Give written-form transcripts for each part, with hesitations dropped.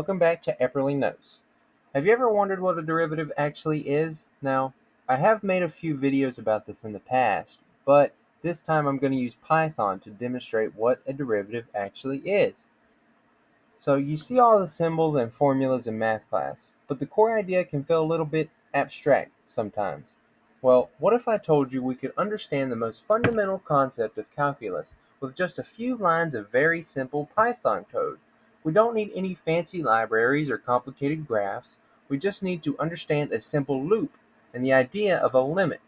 welcome back to Epperly Knows. Have you ever wondered what a derivative actually is? Now, I have made a few videos about this in the past, but this time I'm going to use Python to demonstrate what a derivative actually is. So you see all the symbols and formulas in math class, but the core idea can feel a little bit abstract sometimes. Well, what if I told you we could understand the most fundamental concept of calculus with just a few lines of very simple Python code? We don't need any fancy libraries or complicated graphs. We just need to understand a simple loop and the idea of a limit.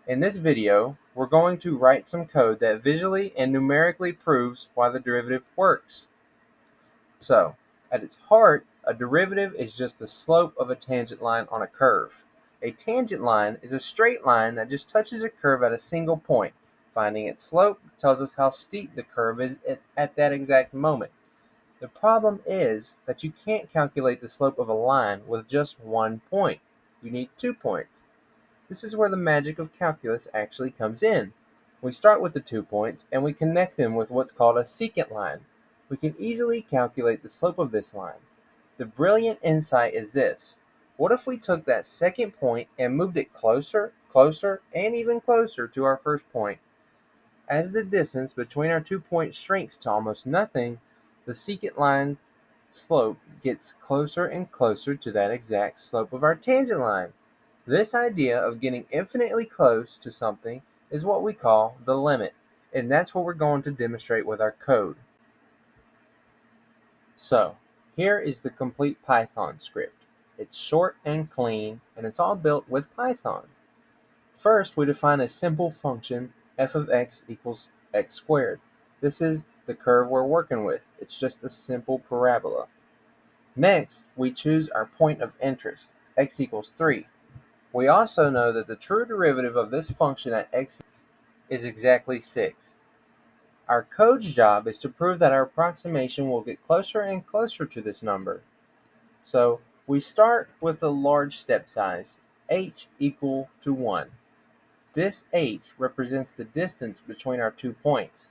In this video, we're going to write some code that visually and numerically proves why the derivative works. So, at its heart, a derivative is just the slope of a tangent line on a curve. A tangent line is a straight line that just touches a curve at a single point. Finding its slope tells us how steep the curve is at that exact moment. The problem is that you can't calculate the slope of a line with just one point. You need 2 points. This is where the magic of calculus actually comes in. We start with the 2 points and we connect them with what's called a secant line. We can easily calculate the slope of this line. The brilliant insight is this. What if we took that second point and moved it closer, and even closer to our first point? As the distance between our 2 points shrinks to almost nothing, the secant line slope gets closer and closer to that exact slope of our tangent line. This idea of getting infinitely close to something is what we call the limit, and that's what we're going to demonstrate with our code. So, here is the complete Python script. It's short and clean, and it's all built with Python. First, we define a simple function, f of x equals x squared. This is the curve we're working with. It's just a simple parabola. Next, we choose our point of interest, x equals 3. We also know that the true derivative of this function at x is exactly 6. Our code's job is to prove that our approximation will get closer and closer to this number. So we start with a large step size, h equal to 1. This h represents the distance between our 2 points.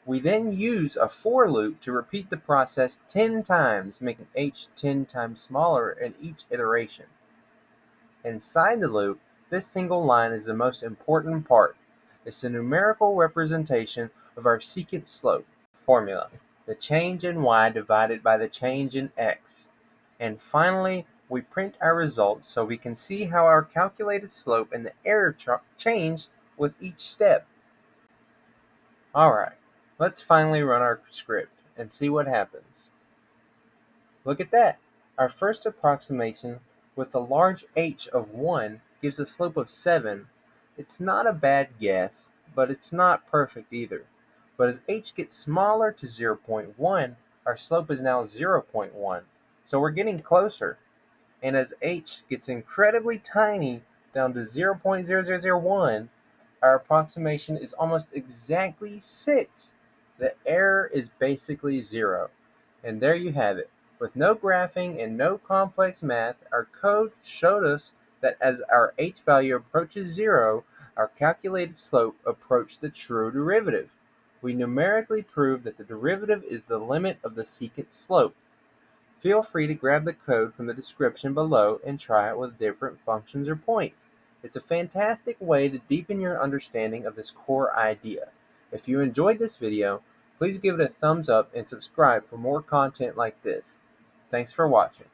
We then use a for loop to repeat the process 10 times, making h 10 times smaller in each iteration. Inside the loop, this single line is the most important part. It's the numerical representation of our secant slope formula, the change in y divided by the change in x. And finally, we print our results so we can see how our calculated slope and the error change with each step. Alright, let's finally run our script and see what happens. Look at that! Our first approximation with a large h of 1 gives a slope of 7. It's not a bad guess, but it's not perfect either. But as h gets smaller to 0.1, our slope is now 0.1. So we're getting closer. And as h gets incredibly tiny down to 0.0001, our approximation is almost exactly 6. The error is basically 0. And there you have it. With no graphing and no complex math, our code showed us that as our h value approaches 0, our calculated slope approached the true derivative. We numerically proved that the derivative is the limit of the secant slope. Feel free to grab the code from the description below and try it with different functions or points. It's a fantastic way to deepen your understanding of this core idea. If you enjoyed this video, please give it a thumbs up and subscribe for more content like this. Thanks for watching.